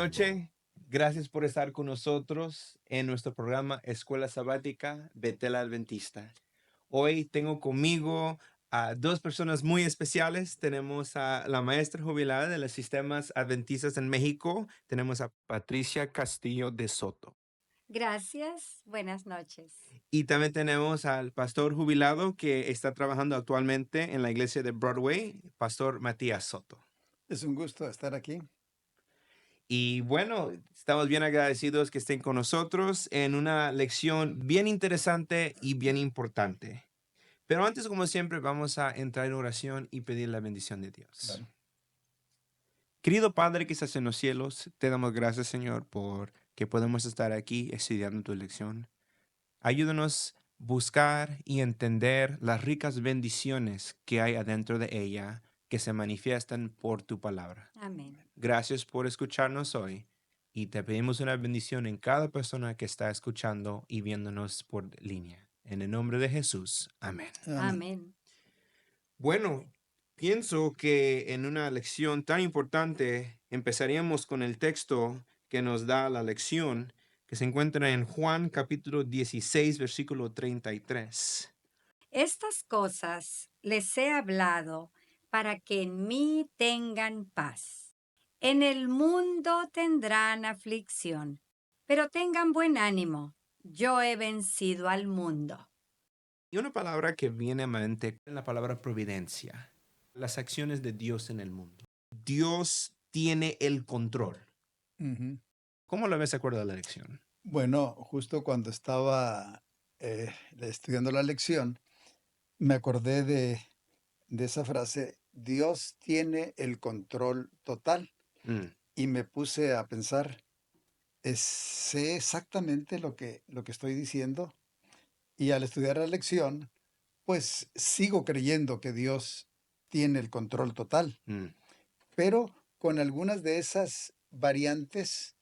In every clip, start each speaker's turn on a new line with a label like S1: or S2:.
S1: noches. Gracias por estar con nosotros en nuestro programa Escuela Sabática Betel Adventista. Hoy tengo conmigo a dos personas muy especiales. Tenemos a la maestra jubilada de los sistemas adventistas en México. Tenemos a Patricia Castillo de Soto.
S2: Gracias, buenas noches.
S1: Y también tenemos al pastor jubilado que está trabajando actualmente en la iglesia de Broadway, Pastor Matías Soto.
S3: Es un gusto estar aquí.
S1: Y bueno, estamos bien agradecidos que estén con nosotros en una lección bien interesante y bien importante. Pero antes, como siempre, vamos a entrar en oración y pedir la bendición de Dios.
S3: Claro.
S1: Querido Padre que estás en los cielos, te damos gracias, Señor, por que podemos estar aquí estudiando tu lección. Ayúdanos a buscar y entender las ricas bendiciones que hay adentro de ella, que se manifiestan por tu palabra.
S2: Amén.
S1: Gracias por escucharnos hoy y te pedimos una bendición en cada persona que está escuchando y viéndonos por línea. En el nombre de Jesús. Amén.
S3: Amén.
S2: Amén.
S1: Bueno, pienso que en una lección tan importante empezaríamos con el texto que nos da la lección, que se encuentra en Juan capítulo 16, versículo 33.
S2: Estas cosas les he hablado para que en mí tengan paz. En el mundo tendrán aflicción, pero tengan buen ánimo. Yo he vencido al mundo.
S1: Y una palabra que viene a mente es la palabra providencia, las acciones de Dios en el mundo. Dios tiene el control.
S3: Ujú.
S1: ¿Cómo lo ves de acuerdo a la lección?
S3: Bueno, justo cuando estaba estudiando la lección, me acordé de esa frase, Dios tiene el control total.
S1: Mm,
S3: Y me puse a pensar, sé exactamente lo que estoy diciendo. Y al estudiar la lección, pues sigo creyendo que Dios tiene el control total,
S1: mm,
S3: pero con algunas de esas variantes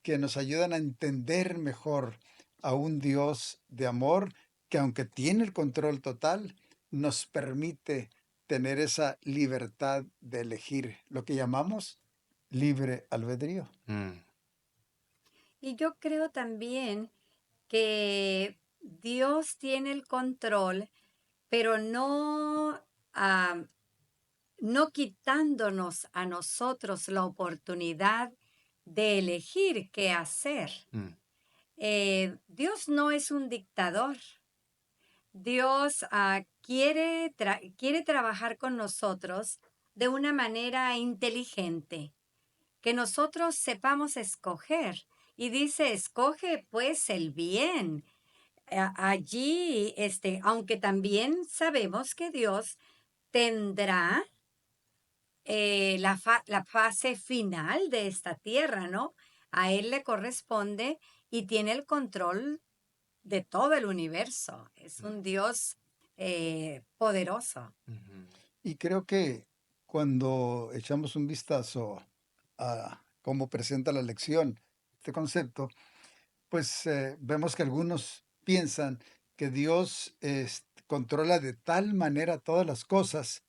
S3: que nos ayudan a entender mejor a un Dios de amor que aunque tiene el control total, nos permite tener esa libertad de elegir lo que llamamos libre albedrío.
S1: mm,
S2: Y yo creo también que Dios tiene el control, pero no quitándonos a nosotros la oportunidad de elegir qué hacer.
S1: mm,
S2: Dios no es un dictador. Dios quiere trabajar con nosotros de una manera inteligente, que nosotros sepamos escoger. Y dice, escoge pues el bien. Allí, aunque también sabemos que Dios tendrá la fase final de esta tierra, ¿no? A Él le corresponde y tiene el control de todo el universo. Es un Dios poderoso.
S1: ujú.
S3: Y creo que cuando echamos un vistazo a cómo presenta la lección este concepto, pues vemos que algunos piensan que Dios controla de tal manera todas las cosas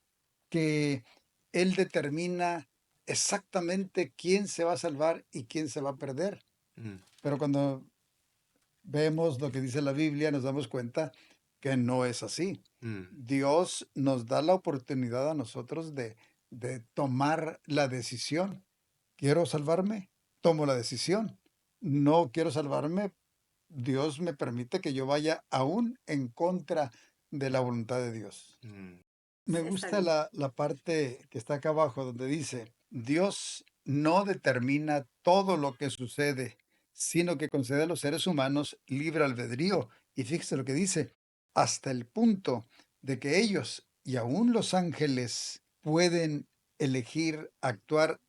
S3: que Él determina exactamente quién se va a salvar y quién se va a perder.
S1: Mm,
S3: Pero cuando vemos lo que dice la Biblia, nos damos cuenta que no es así.
S1: mm,
S3: Dios nos da la oportunidad a nosotros de tomar la decisión. ¿Quiero salvarme? Tomo la decisión. No quiero salvarme. Dios me permite que yo vaya aún en contra de la voluntad de Dios.
S1: mm,
S3: Me
S2: Está
S3: gusta
S2: bien.
S3: la parte que está acá abajo donde dice, Dios no determina todo lo que sucede, sino que concede a los seres humanos libre albedrío. Y fíjese lo que dice, hasta el punto de que ellos y aún los ángeles pueden elegir actuar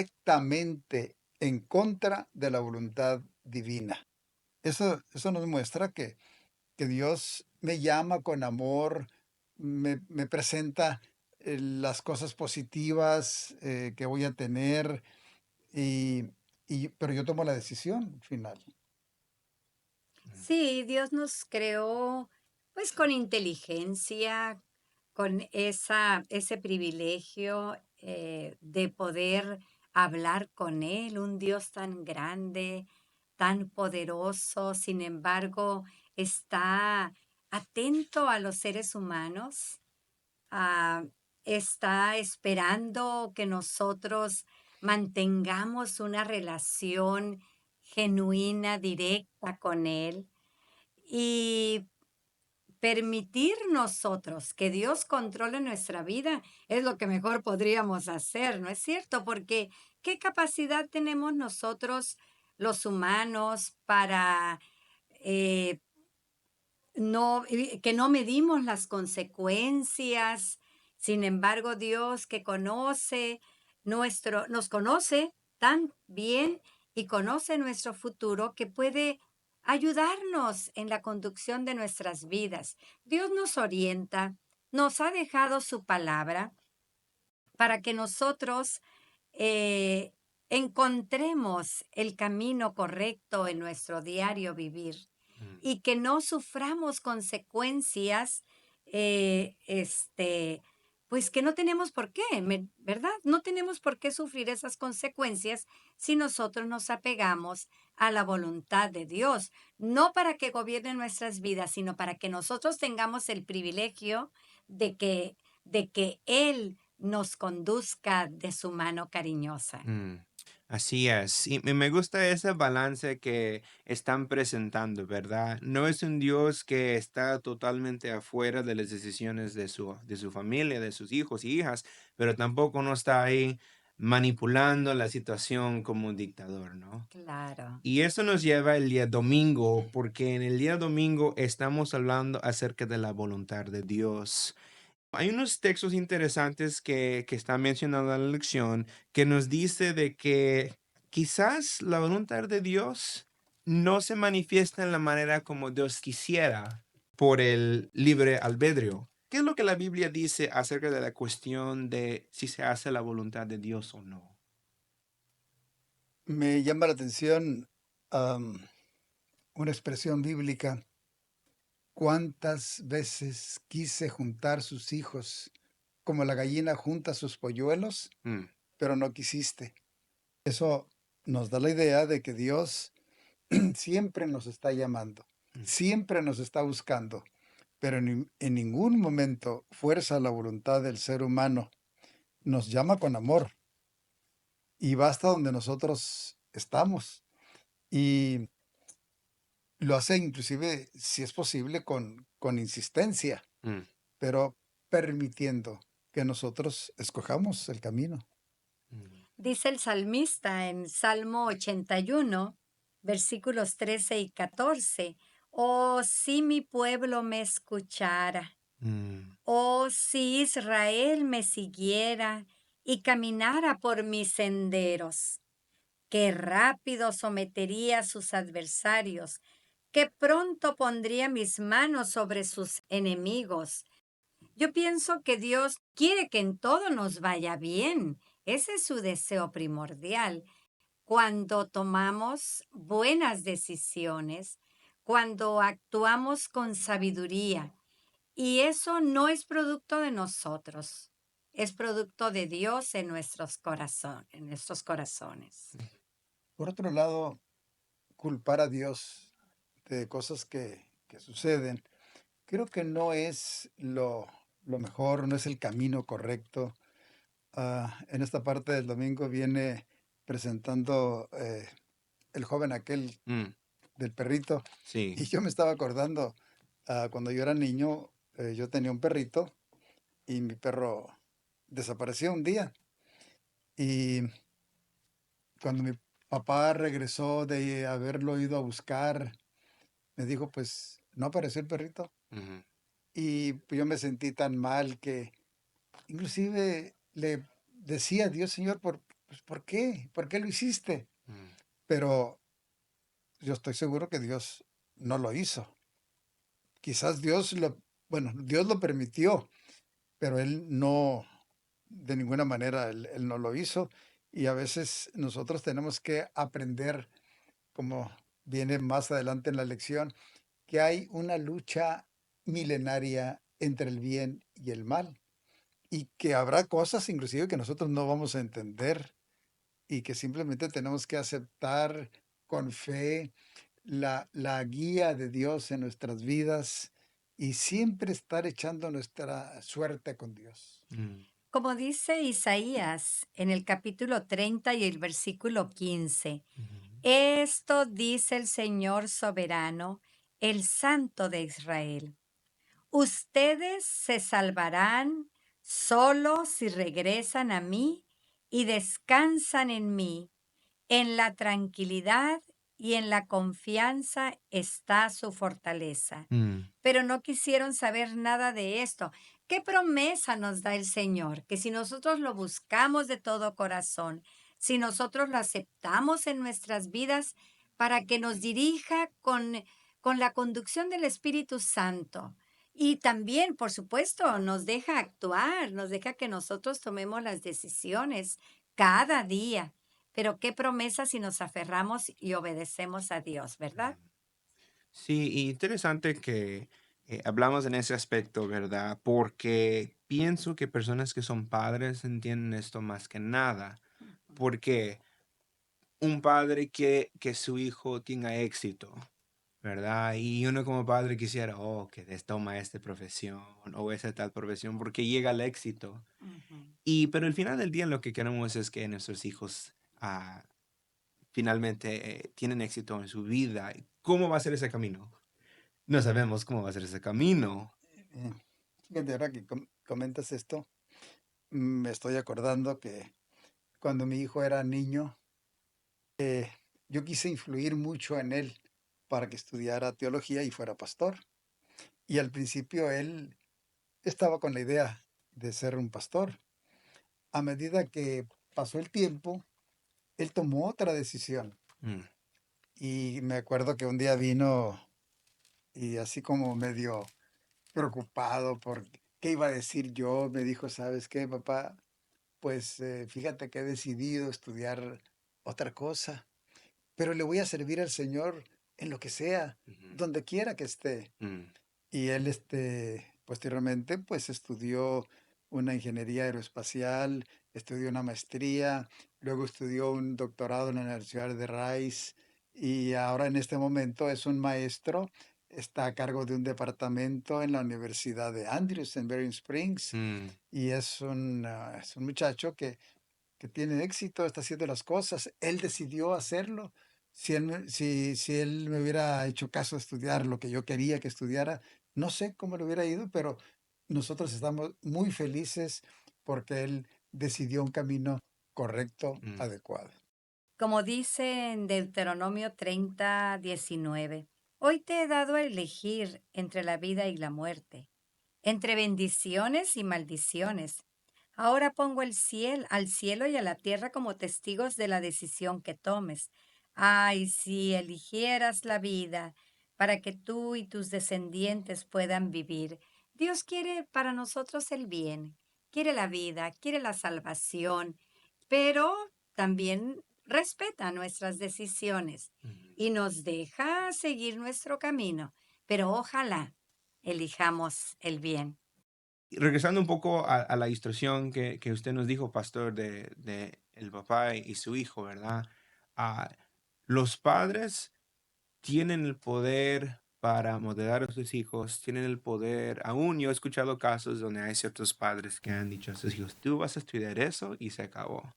S3: directamente en contra de la voluntad divina. Eso nos muestra que Dios me llama con amor, me presenta las cosas positivas que voy a tener, y, pero yo tomo la decisión final.
S1: mm,
S2: Sí, Dios nos creó pues con inteligencia, con ese privilegio de poder hablar con Él, un Dios tan grande, tan poderoso, sin embargo, está atento a los seres humanos, ah, está esperando que nosotros mantengamos una relación genuina, directa con Él y permitir nosotros que Dios controle nuestra vida es lo que mejor podríamos hacer, ¿no es cierto? Porque ¿qué capacidad tenemos nosotros, los humanos, para eh, que no medimos las consecuencias? Sin embargo, Dios que nos conoce tan bien y conoce nuestro futuro que puede ayudarnos en la conducción de nuestras vidas. Dios nos orienta, nos ha dejado su palabra para que nosotros eh, encontremos el camino correcto en nuestro diario vivir
S1: Mm,
S2: y que no suframos consecuencias, pues que no tenemos por qué, ¿verdad? No tenemos por qué sufrir esas consecuencias si nosotros nos apegamos a la voluntad de Dios, no para que gobierne nuestras vidas, sino para que nosotros tengamos el privilegio de que Él nos conduzca de su mano cariñosa.
S1: mm. Así es. Y me gusta ese balance que están presentando, ¿verdad? No es un Dios que está totalmente afuera de las decisiones de su familia, de sus hijos y hijas, pero tampoco no está ahí manipulando la situación como un dictador, ¿no?
S2: Claro.
S1: Y eso nos lleva el día domingo, porque en el día domingo estamos hablando acerca de la voluntad de Dios. Hay unos textos interesantes que está mencionando en la lección que nos dice de que quizás la voluntad de Dios no se manifiesta en la manera como Dios quisiera por el libre albedrío. ¿Qué es lo que la Biblia dice acerca de la cuestión de si se hace la voluntad de Dios o no?
S3: Me llama la atención una expresión bíblica. ¿Cuántas veces quise juntar sus hijos como la gallina junta sus polluelos,
S1: Mm,
S3: pero no quisiste? Eso nos da la idea de que Dios siempre nos está llamando,
S1: mm,
S3: siempre nos está buscando, pero en ningún momento fuerza la voluntad del ser humano. Nos llama con amor y va hasta donde nosotros estamos. Y lo hace inclusive, si es posible, con insistencia,
S1: mm,
S3: pero permitiendo que nosotros escojamos el camino.
S1: mm,
S2: Dice el salmista en Salmo 81, versículos 13 y 14, oh, si mi pueblo me escuchara,
S1: mm,
S2: oh, si Israel me siguiera y caminara por mis senderos, qué rápido sometería a sus adversarios, qué pronto pondría mis manos sobre sus enemigos. Yo pienso que Dios quiere que en todo nos vaya bien. Ese es su deseo primordial. Cuando tomamos buenas decisiones, cuando actuamos con sabiduría, y eso no es producto de nosotros, es producto de Dios en en nuestros corazones.
S3: Por otro lado, culpar a Dios de cosas que suceden, creo que no es lo mejor, no es el camino correcto. En esta parte del domingo viene presentando el joven aquel
S1: mm,
S3: del perrito.
S1: sí.
S3: Y yo me estaba acordando, cuando yo era niño, yo tenía un perrito y mi perro desapareció un día. Y cuando mi papá regresó de haberlo ido a buscar, me dijo, pues no apareció el perrito.
S1: Ujú,
S3: Y pues, yo me sentí tan mal que inclusive le decía a Dios, Señor, pues, ¿por qué? ¿Por qué lo hiciste?
S1: mm,
S3: Pero yo estoy seguro que Dios no lo hizo. Quizás bueno, Dios lo permitió, pero Él no, de ninguna manera, Él no lo hizo. Y a veces nosotros tenemos que aprender, como viene más adelante en la lección, que hay una lucha milenaria entre el bien y el mal y que habrá cosas inclusive que nosotros no vamos a entender, y que simplemente tenemos que aceptar con fe la guía de Dios en nuestras vidas y siempre estar echando nuestra suerte con Dios.
S1: Mm,
S2: Como dice Isaías en el capítulo 30 y el versículo 15,
S1: ujú,
S2: esto dice el Señor soberano, el Santo de Israel. Ustedes se salvarán solo si regresan a mí y descansan en mí. En la tranquilidad y en la confianza está su fortaleza.
S1: mm,
S2: Pero no quisieron saber nada de esto. ¿Qué promesa nos da el Señor? Que si nosotros lo buscamos de todo corazón, si nosotros lo aceptamos en nuestras vidas para que nos dirija con la conducción del Espíritu Santo. Y también, por supuesto, nos deja actuar, nos deja que nosotros tomemos las decisiones cada día. Pero qué promesa si nos aferramos y obedecemos a Dios, ¿verdad?
S1: mm. Sí, y interesante que hablamos en ese aspecto, ¿verdad? Porque pienso que personas que son padres entienden esto más que nada. Porque un padre que su hijo tenga éxito, ¿verdad? Y uno como padre quisiera, oh, que toma esta profesión o esa tal profesión porque llega al éxito.
S2: Ujú.
S1: Pero al final del día lo que queremos es que nuestros hijos finalmente tienen éxito en su vida. ¿Cómo va a ser ese camino? No sabemos cómo va a ser ese camino.
S3: Eh, Fíjate, ahora que comentas esto, me estoy acordando que cuando mi hijo era niño, yo quise influir mucho en él para que estudiara teología y fuera pastor. Y al principio él estaba con la idea de ser un pastor. A medida que pasó el tiempo, él tomó otra decisión.
S1: Mm,
S3: Y me acuerdo que un día vino y así como medio preocupado por qué iba a decir yo, me dijo, ¿sabes qué, papá? Pues fíjate que he decidido estudiar otra cosa, pero le voy a servir al Señor en lo que sea,
S1: ujú,
S3: donde quiera que esté.
S1: mm,
S3: Y él, posteriormente, pues estudió una ingeniería aeroespacial, estudió una maestría, luego estudió un doctorado en la Universidad de Rice y ahora en este momento es un maestro, está a cargo de un departamento en la Universidad de Andrews en Bering Springs
S1: mm.
S3: y es un muchacho que tiene éxito, está haciendo las cosas. Él decidió hacerlo. Si él me hubiera hecho caso de estudiar lo que yo quería que estudiara, no sé cómo le hubiera ido, pero nosotros estamos muy felices porque él decidió un camino correcto,
S1: Mm,
S3: adecuado.
S2: Como dice en Deuteronomio 30:19, hoy te he dado a elegir entre la vida y la muerte, entre bendiciones y maldiciones. Ahora pongo al cielo y a la tierra como testigos de la decisión que tomes. Ay, si eligieras la vida para que tú y tus descendientes puedan vivir. Dios quiere para nosotros el bien, quiere la vida, quiere la salvación, pero también respeta nuestras decisiones
S1: mm.
S2: y nos deja seguir nuestro camino, pero ojalá elijamos el bien.
S1: Y regresando un poco a la instrucción que usted nos dijo, pastor, de el papá y su hijo, ¿verdad? Ah, los padres tienen el poder para modelar a sus hijos, tienen el poder, aún yo he escuchado casos donde hay ciertos padres que han dicho a sus hijos, tú vas a estudiar eso y se acabó,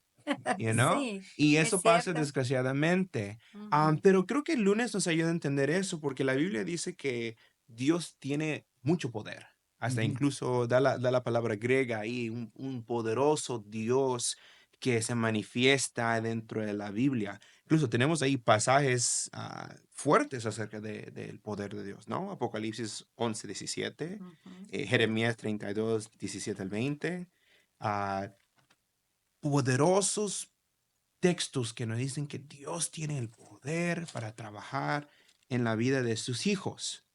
S1: you know?
S2: Sí,
S1: Y
S2: es
S1: eso pasa
S2: cierto.
S1: desgraciadamente.
S2: Ujú,
S1: Pero creo que el lunes nos ayuda a entender eso, porque la Biblia dice que Dios tiene mucho poder. Hasta
S3: Ujú.
S1: incluso da la palabra griega ahí, un poderoso Dios que se manifiesta dentro de la Biblia. Incluso tenemos ahí pasajes fuertes acerca del poder de Dios, ¿no? Apocalipsis 11:17,
S2: ujú.
S1: Jeremías 32:17 al 20. Poderosos textos que nos dicen que Dios tiene el poder para trabajar en la vida de sus hijos,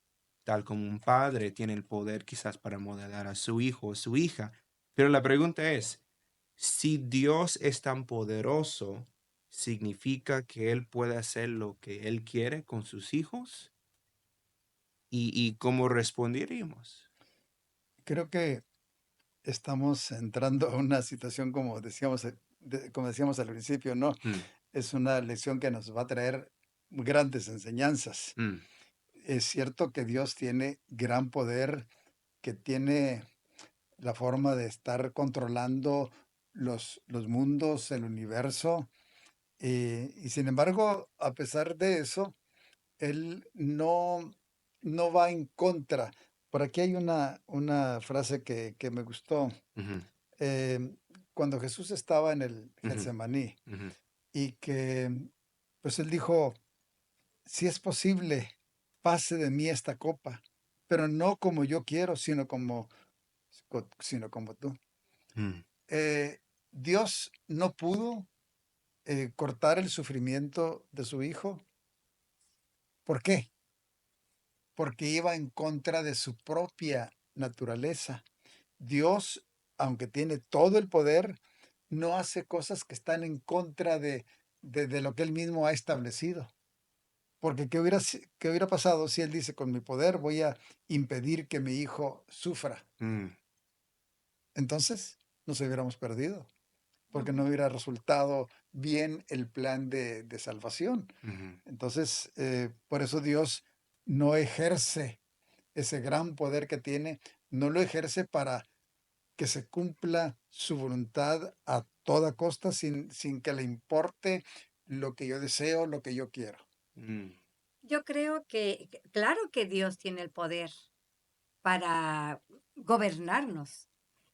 S1: tal como un padre tiene el poder quizás para modelar a su hijo o su hija. Pero la pregunta es, si Dios es tan poderoso, ¿significa que Él puede hacer lo que Él quiere con sus hijos? ¿Y cómo responderíamos?
S3: Creo que estamos entrando a una situación, como decíamos como decíamos al principio, ¿no?
S1: Mm,
S3: Es una lección que nos va a traer grandes enseñanzas.
S1: mm,
S3: Es cierto que Dios tiene gran poder, que tiene la forma de estar controlando los mundos, el universo, y sin embargo, a pesar de eso, Él no va en contra. Por aquí hay una frase que me gustó.
S1: ujú,
S3: em, Cuando Jesús estaba en el
S1: ujú,
S3: Getsemaní
S1: ujú,
S3: y que, pues él dijo, si es posible, pase de mí esta copa, pero no como yo quiero, sino como tú.
S1: mm,
S3: Eh, Dios no pudo cortar el sufrimiento de su hijo. ¿Por qué? Porque iba en contra de su propia naturaleza. Dios, aunque tiene todo el poder, no hace cosas que están en contra de lo que él mismo ha establecido. Porque qué hubiera pasado si él dice, con mi poder voy a impedir que mi hijo sufra?
S1: mm,
S3: Entonces nos hubiéramos perdido, porque no
S2: Ujú.
S3: hubiera resultado bien el plan de salvación.
S1: ujú,
S3: Entonces, por eso Dios no ejerce ese gran poder que tiene, no lo ejerce para que se cumpla su voluntad a toda costa sin que le importe lo que yo deseo, lo que yo quiero.
S1: mm,
S2: Yo creo que claro que Dios tiene el poder para gobernarnos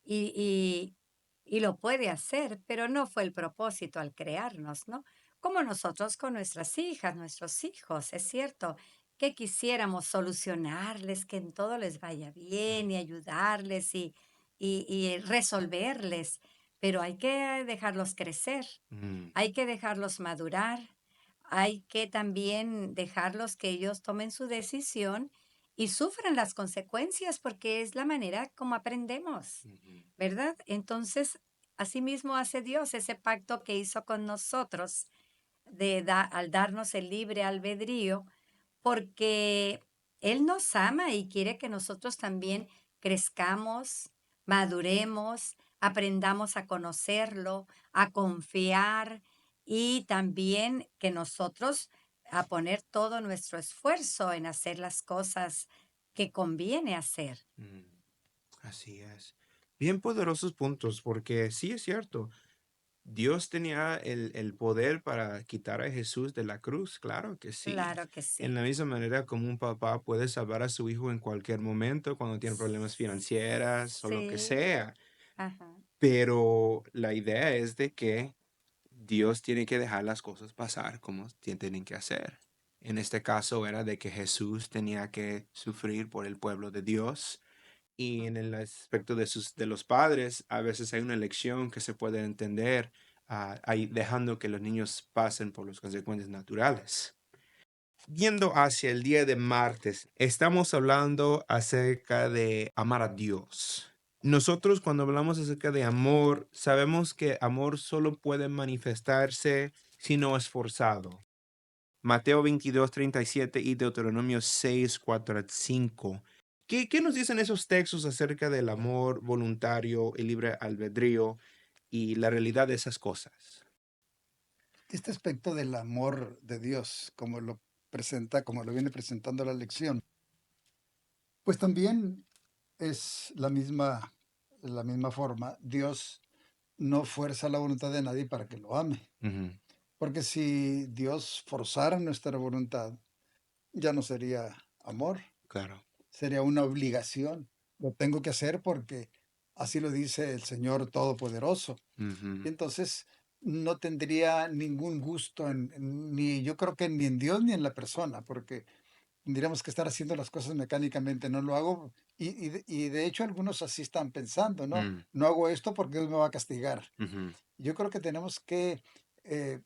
S2: y, y, y lo puede hacer, pero no fue el propósito al crearnos, ¿no? Como nosotros con nuestras hijas, nuestros hijos, es cierto que quisiéramos solucionarles, que en todo les vaya bien y ayudarles y resolverles, pero hay que dejarlos crecer,
S1: mm,
S2: hay que dejarlos madurar, hay que también dejarlos que ellos tomen su decisión y sufran las consecuencias porque es la manera como aprendemos,
S1: ujú,
S2: ¿verdad? Entonces, asimismo hace Dios ese pacto que hizo con nosotros al darnos el libre albedrío, porque Él nos ama y quiere que nosotros también crezcamos, maduremos, aprendamos a conocerlo, a confiar y también que nosotros a poner todo nuestro esfuerzo en hacer las cosas que conviene hacer.
S1: mm. Así es. Bien poderosos puntos, porque sí es cierto. Dios tenía el poder para quitar a Jesús de la cruz, claro que sí.
S2: Claro que
S1: En
S2: sí.
S1: la misma manera como un papá puede salvar a su hijo en cualquier momento, cuando tiene problemas financieros o lo que
S2: Sí,
S1: sea.
S2: ajá.
S1: Pero la idea es de que Dios tiene que dejar las cosas pasar como tienen que hacer. En este caso era de que Jesús tenía que sufrir por el pueblo de Dios. Y en el aspecto de los padres, a veces hay una lección que se puede entender ahí dejando que los niños pasen por las consecuencias naturales. Yendo hacia el día de martes, estamos hablando acerca de amar a Dios. Nosotros cuando hablamos acerca de amor, sabemos que amor solo puede manifestarse si no es forzado. Mateo 22:37 y Deuteronomio 6:4 al 5. ¿Qué nos dicen esos textos acerca del amor voluntario y libre albedrío y la realidad de esas cosas?
S3: Este aspecto del amor de Dios, como lo viene presentando la lección, pues también es la misma forma. Dios no fuerza la voluntad de nadie para que lo ame,
S1: Ujú,
S3: porque si Dios forzara nuestra voluntad, ya no sería amor,
S1: claro.
S3: sería una obligación. Lo tengo que hacer porque así lo dice el Señor Todopoderoso. Y
S1: Ujú,
S3: entonces no tendría ningún gusto ni yo creo que ni en Dios ni en la persona, porque tendríamos que estar haciendo las cosas mecánicamente. No lo hago, y de hecho algunos así están pensando, ¿no?
S1: mm,
S3: No hago esto porque Dios me va a castigar.
S1: ujú,
S3: Yo creo que tenemos que eh,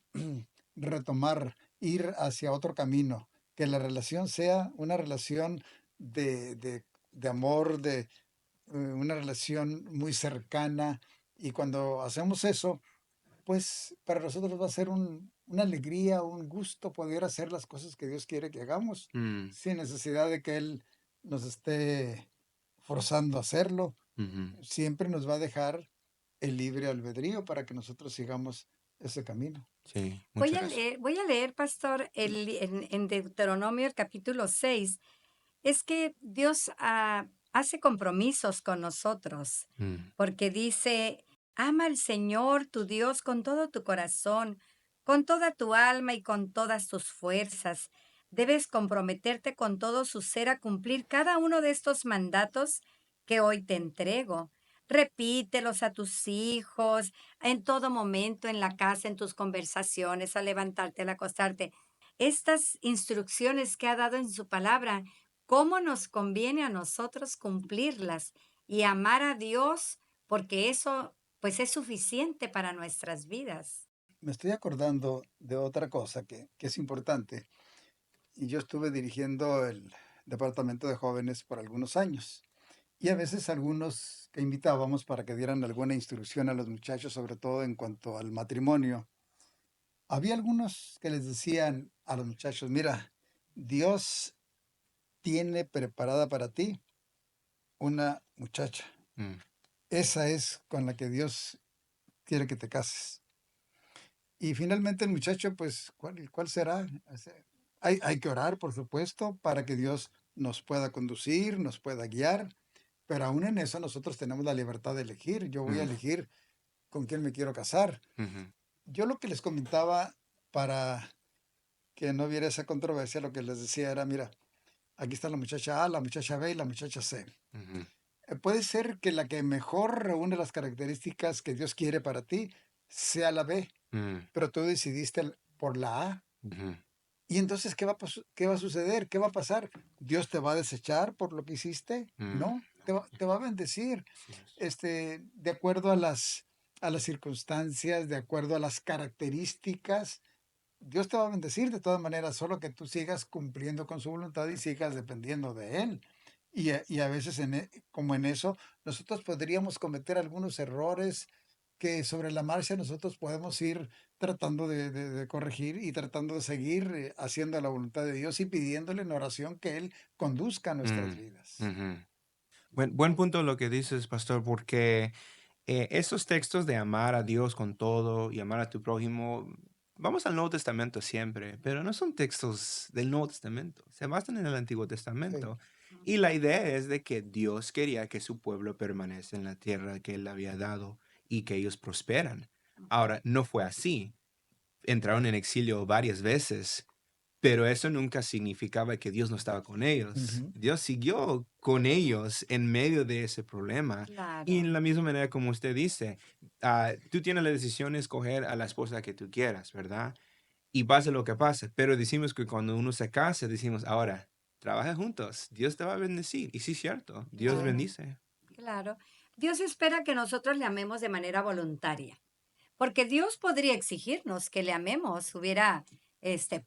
S3: retomar, ir hacia otro camino, que la relación sea una relación de amor, una relación muy cercana, y cuando hacemos eso, pues para nosotros va a ser una alegría, un gusto poder hacer las cosas que Dios quiere que hagamos,
S1: mm,
S3: sin necesidad de que Él nos esté forzando a hacerlo.
S1: ujú,
S3: Siempre nos va a dejar el libre albedrío para que nosotros sigamos ese camino.
S1: Sí, muchas gracias.
S2: Voy a leer, pastor, en Deuteronomio el capítulo 6. Es que Dios hace compromisos con nosotros,
S1: Mm,
S2: porque dice, ama al Señor tu Dios con todo tu corazón, con toda tu alma y con todas tus fuerzas. Debes comprometerte con todo su ser a cumplir cada uno de estos mandatos que hoy te entrego. Repítelos a tus hijos en todo momento, en la casa, en tus conversaciones, al levantarte, al acostarte. Estas instrucciones que ha dado en su palabra, cómo nos conviene a nosotros cumplirlas y amar a Dios, porque eso pues es suficiente para nuestras vidas.
S3: Me estoy acordando de otra cosa que es importante. Y yo estuve dirigiendo el departamento de jóvenes por algunos años. Y a veces algunos que invitábamos para que dieran alguna instrucción a los muchachos, sobre todo en cuanto al matrimonio, había algunos que les decían a los muchachos, mira, Dios tiene preparada para ti una muchacha.
S1: mm,
S3: Esa es con la que Dios quiere que te cases. Y finalmente el muchacho, pues, ¿cuál será? Hay que orar, por supuesto, para que Dios nos pueda conducir, nos pueda guiar, pero aún en eso nosotros tenemos la libertad de elegir. Yo voy a
S1: mm,
S3: elegir con quién me quiero casar.
S1: ujú,
S3: Yo lo que les comentaba para que no hubiera esa controversia, lo que les decía era, mira, aquí está la muchacha A, la muchacha B y la muchacha C.
S1: ujú,
S3: Puede ser que la que mejor reúne las características que Dios quiere para ti sea la B,
S1: mm,
S3: pero tú decidiste por la A.
S1: ujú,
S3: Y entonces, ¿qué va a suceder? ¿Qué va a pasar? ¿Dios te va a desechar por lo que hiciste?
S1: mm,
S3: No, te va a bendecir.
S1: así es.
S3: De acuerdo a las circunstancias, de acuerdo a las características, Dios te va a bendecir de todas maneras, solo que tú sigas cumpliendo con su voluntad y sigas dependiendo de Él. Y a veces, como en eso, nosotros podríamos cometer algunos errores que sobre la marcha nosotros podemos ir tratando de corregir y tratando de seguir haciendo la voluntad de Dios y pidiéndole en oración que Él conduzca nuestras
S1: Mm,
S3: vidas.
S1: ujú. Buen punto lo que dices, pastor, porque esos textos de amar a Dios con todo y amar a tu prójimo, vamos al Nuevo Testamento siempre, pero no son textos del Nuevo Testamento, se basan en el Antiguo
S3: Sí.
S1: Testamento. Y la idea es de que Dios quería que su pueblo permanezca en la tierra que Él había dado y que ellos prosperan. Ahora, no fue así. Entraron en exilio varias veces, pero eso nunca significaba que Dios no estaba con ellos.
S3: Ujú.
S1: Dios siguió con ellos en medio de ese problema. Y
S2: Claro.
S1: en la misma manera como usted dice, tú tienes la decisión de escoger a la esposa que tú quieras, ¿verdad? Y pase lo que pase, pero decimos que cuando uno se casa, decimos, ahora, trabaja juntos, Dios te va a bendecir. Y sí, cierto, Dios
S2: Claro,
S1: bendice.
S2: claro. Dios espera que nosotros le amemos de manera voluntaria, porque Dios podría exigirnos que le amemos, este,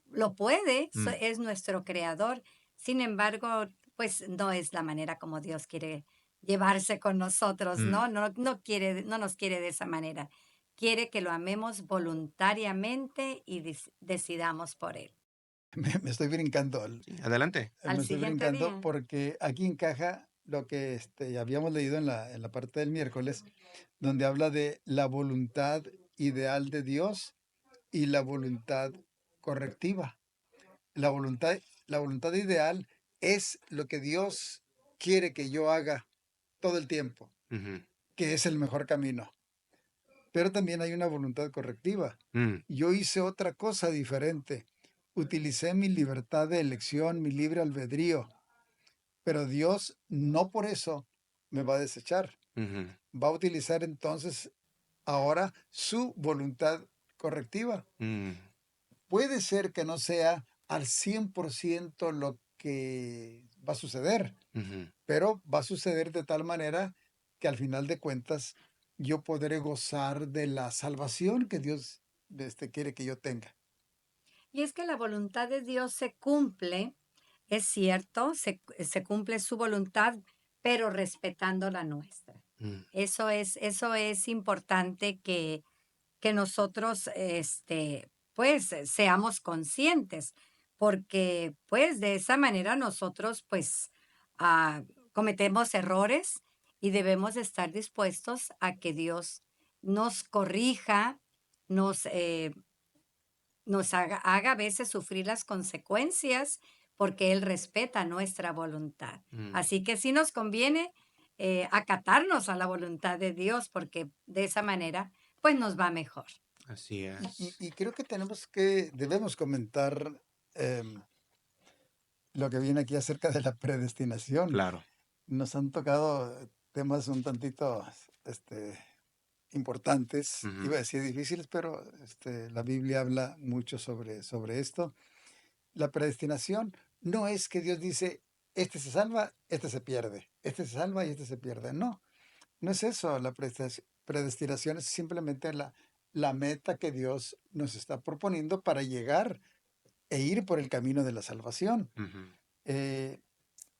S2: lo puede,
S1: Mm,
S2: es nuestro creador. Sin embargo, pues no es la manera como Dios quiere llevarse con nosotros,
S1: mm.
S2: ¿no? No quiere, no nos quiere de esa manera. Quiere que lo amemos voluntariamente y decidamos por él.
S3: Me estoy brincando.
S1: Sí, adelante.
S2: Al
S3: Me estoy
S2: siguiente
S3: brincando
S2: día.
S3: porque aquí encaja lo que habíamos leído en la parte del miércoles, donde habla de la voluntad ideal de Dios y la voluntad correctiva. La voluntad, la voluntad ideal es lo que Dios quiere que yo haga todo el tiempo,
S1: Ujú,
S3: que es el mejor camino. Pero también hay una voluntad correctiva.
S1: mm,
S3: Yo hice otra cosa diferente. Utilicé mi libertad de elección, mi libre albedrío, pero Dios no por eso me va a desechar.
S1: ujú,
S3: Va a utilizar entonces ahora su voluntad correctiva.
S1: mm,
S3: Puede ser que no sea al 100% lo que va a suceder,
S1: ujú.
S3: pero va a suceder de tal manera que al final de cuentas yo podré gozar de la salvación que Dios quiere que yo tenga.
S2: Y es que la voluntad de Dios se cumple, es cierto, se cumple su voluntad, pero respetando la nuestra.
S1: Mm,
S2: Eso es importante que nosotros, pues, seamos conscientes, porque, pues, de esa manera nosotros, pues, cometemos errores y debemos estar dispuestos a que Dios nos corrija, nos, haga a veces sufrir las consecuencias porque Él respeta nuestra voluntad.
S1: Mm,
S2: Así que sí nos conviene acatarnos a la voluntad de Dios porque de esa manera pues nos va mejor.
S1: así es.
S3: Y creo que debemos comentar em, lo que viene aquí acerca de la predestinación.
S1: Claro.
S3: Nos han tocado temas un tantito importantes,
S1: Ujú,
S3: iba a decir difíciles, pero la Biblia habla mucho sobre esto. La predestinación no es que Dios dice, este se salva, este se pierde, este se salva y este se pierde. No, no es eso. La predestinación es simplemente la meta que Dios nos está proponiendo para llegar e ir por el camino de la salvación.
S1: ujú.
S3: Eh,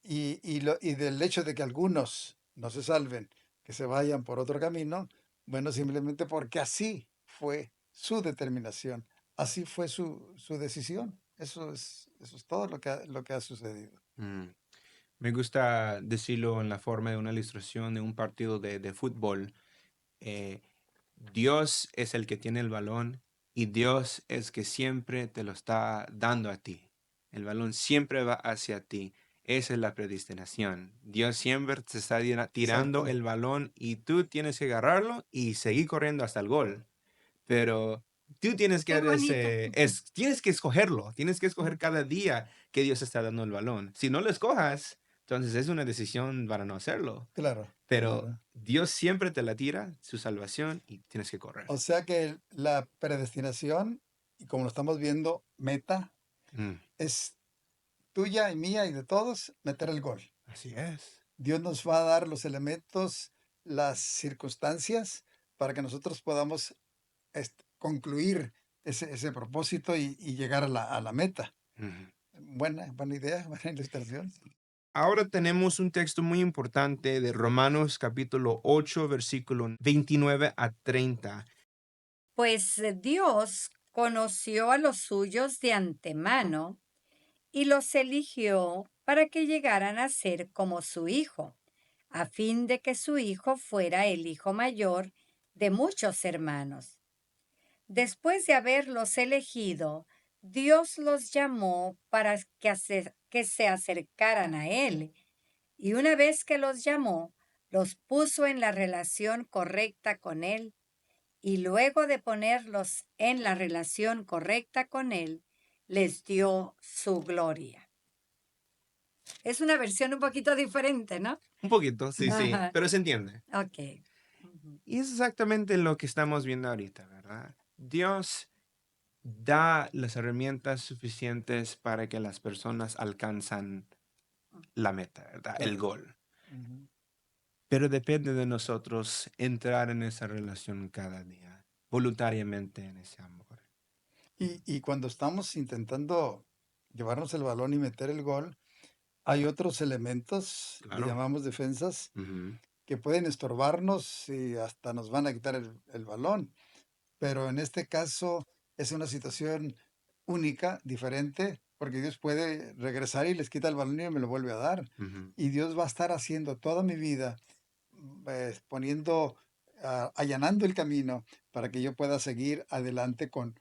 S3: y del hecho de que algunos no se salven, que se vayan por otro camino, bueno, simplemente porque así fue su determinación, así fue su decisión. Eso es todo lo que ha sucedido.
S1: Mm. Me gusta decirlo en la forma de una ilustración de un partido de fútbol. Eh, Dios es el que tiene el balón y Dios es que siempre te lo está dando a ti. El balón siempre va hacia ti. Esa es la predestinación. Dios siempre te está tirando
S3: Exacto,
S1: el balón y tú tienes que agarrarlo y seguir corriendo hasta el gol. Pero tú tienes
S2: Qué
S1: que,
S2: bonito.
S1: tienes que escogerlo. Tienes que escoger cada día que Dios está dando el balón. Si no lo escojas, entonces es una decisión para no hacerlo.
S3: claro,
S1: Pero
S3: claro.
S1: Dios siempre te la tira, su salvación, y tienes que correr.
S3: O sea que la predestinación, y como lo estamos viendo, meta,
S1: Mm,
S3: es tuya y mía y de todos, meter el gol.
S1: así es.
S3: Dios nos va a dar los elementos, las circunstancias para que nosotros podamos concluir ese propósito y llegar a la meta.
S1: Ujú.
S3: Buena idea, buena ilustración.
S1: Ahora tenemos un texto muy importante de Romanos capítulo 8, versículo 29 a 30.
S2: Pues Dios conoció a los suyos de antemano y los eligió para que llegaran a ser como su hijo, a fin de que su hijo fuera el hijo mayor de muchos hermanos. Después de haberlos elegido, Dios los llamó para que se acercaran a Él, y una vez que los llamó, los puso en la relación correcta con Él, y luego de ponerlos en la relación correcta con Él, les dio su gloria. Es una versión un poquito diferente, ¿no?
S1: Un poquito, sí, sí,
S2: Ajá,
S1: pero se entiende.
S2: ok. Ujú.
S1: Y es exactamente lo que estamos viendo ahorita, ¿verdad? Dios da las herramientas suficientes para que las personas alcanzan la meta, ¿verdad? El
S3: Claro.
S1: gol.
S3: Ujú.
S1: Pero depende de nosotros entrar en esa relación cada día, voluntariamente en ese amor.
S3: Y cuando estamos intentando llevarnos el balón y meter el gol, hay otros elementos, le
S1: Claro.
S3: llamamos defensas,
S1: Ujú,
S3: que pueden estorbarnos y hasta nos van a quitar el balón. Pero en este caso es una situación única, diferente, porque Dios puede regresar y les quita el balón y me lo vuelve a dar.
S1: ujú,
S3: Y Dios va a estar haciendo toda mi vida, poniendo, allanando el camino para que yo pueda seguir adelante con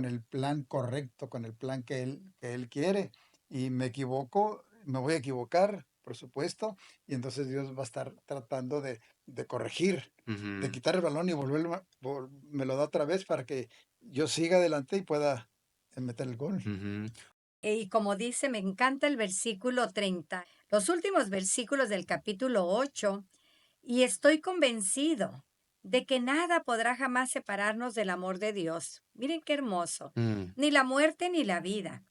S3: el plan correcto, con el plan que Él quiere. Y me equivoco, me voy a equivocar, por supuesto, y entonces Dios va a estar tratando de corregir, de
S1: ujú,
S3: quitar el balón y me lo da otra vez para que yo siga adelante y pueda meter el gol.
S1: ujú.
S2: Y como dice, me encanta el versículo 30, los últimos versículos del capítulo 8, y estoy convencido de que nada podrá jamás separarnos del amor de Dios. Miren qué hermoso.
S1: Mm,
S2: Ni la muerte ni la vida,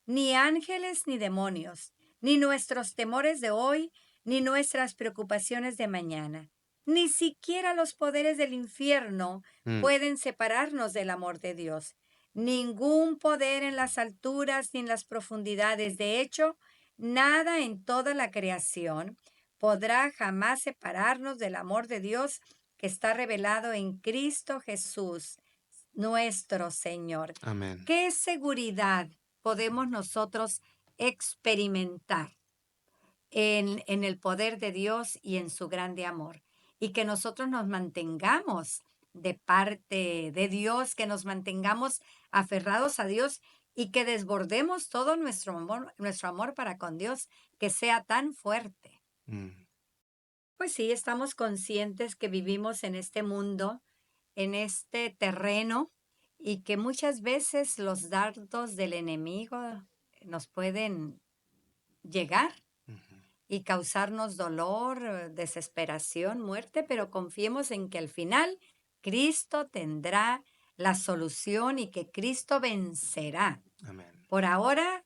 S2: ni ángeles ni demonios, ni nuestros temores de hoy, ni nuestras preocupaciones de mañana. Ni siquiera los poderes del infierno
S1: mm,
S2: pueden separarnos del amor de Dios. Ningún poder en las alturas ni en las profundidades. De hecho, nada en toda la creación podrá jamás separarnos del amor de Dios que está revelado en Cristo Jesús, nuestro Señor.
S1: amén.
S2: ¿Qué seguridad podemos nosotros experimentar en el poder de Dios y en su grande amor. Y que nosotros nos mantengamos de parte de Dios, que nos mantengamos aferrados a Dios y que desbordemos todo nuestro amor para con Dios, que sea tan fuerte.
S1: Mm,
S2: Pues sí, estamos conscientes que vivimos en este mundo, en este terreno, y que muchas veces los dardos del enemigo nos pueden llegar
S1: ujú.
S2: y causarnos dolor, desesperación, muerte, pero confiemos en que al final Cristo tendrá la solución y que Cristo vencerá.
S1: Amén.
S2: Por ahora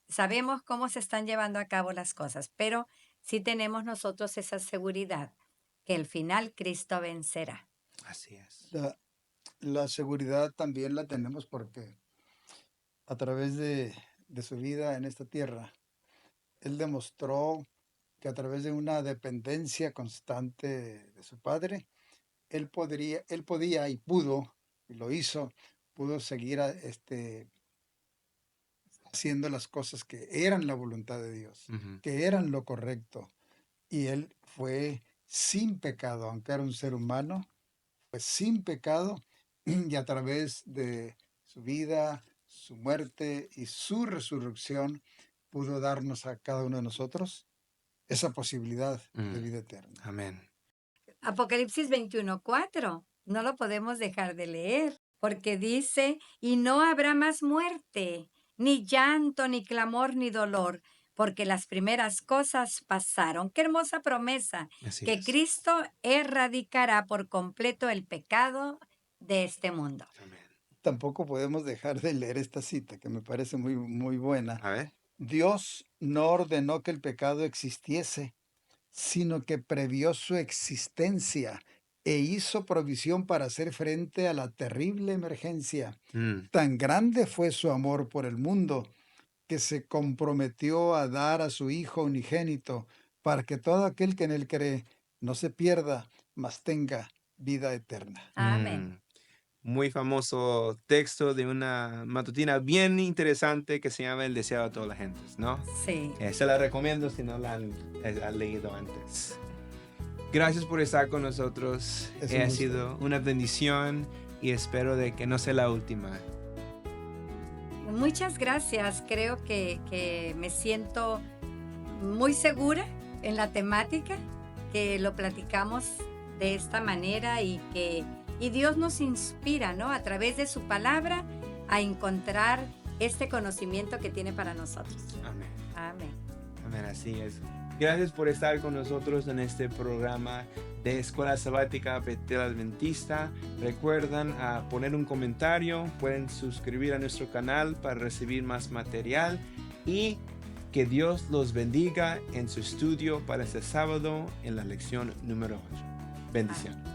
S2: sabemos cómo se están llevando a cabo las cosas, pero sí tenemos nosotros esa seguridad que al final Cristo vencerá.
S1: Así es.
S3: La seguridad también la tenemos porque a través de su vida en esta tierra, Él demostró que a través de una dependencia constante de su Padre, él podía y pudo, y lo hizo, pudo seguir haciendo las cosas que eran la voluntad de Dios,
S1: Ujú.
S3: que eran lo correcto. Y él fue sin pecado, aunque era un ser humano, fue sin pecado y a través de su vida, su muerte y su resurrección pudo darnos a cada uno de nosotros esa posibilidad de
S1: Mm,
S3: vida eterna.
S1: Amén.
S2: Apocalipsis 21:4, no lo podemos dejar de leer, porque dice, y no habrá más muerte, ni llanto, ni clamor, ni dolor, porque las primeras cosas pasaron. Qué hermosa promesa,
S1: Así
S2: que
S1: es.
S2: Cristo erradicará por completo el pecado de este mundo.
S1: Amén.
S3: Tampoco podemos dejar de leer esta cita que me parece muy, muy buena.
S1: A ver.
S3: Dios no ordenó que el pecado existiese, sino que previó su existencia e hizo provisión para hacer frente a la terrible emergencia.
S1: Mm,
S3: Tan grande fue su amor por el mundo que se comprometió a dar a su Hijo unigénito para que todo aquel que en él cree no se pierda, mas tenga vida eterna.
S2: Amén.
S1: mm. Muy famoso texto de una matutina bien interesante que se llama El deseado de todas las gentes, ¿no?
S2: Sí.
S1: Se la recomiendo si no la han leído antes. Gracias por estar con nosotros.
S3: Es un
S1: Ha
S3: gusto.
S1: sido una bendición y espero de que no sea la última.
S2: Muchas gracias. Creo que me siento muy segura en la temática, que lo platicamos de esta manera y Dios nos inspira, ¿no? A través de su palabra a encontrar este conocimiento que tiene para nosotros.
S1: Amén.
S2: Amén.
S1: Amén, así es. Gracias por estar con nosotros en este programa de Escuela Sabática Betel Adventista. Recuerden poner un comentario, pueden suscribir a nuestro canal para recibir más material y que Dios los bendiga en su estudio para este sábado en la lección número 8. Bendición.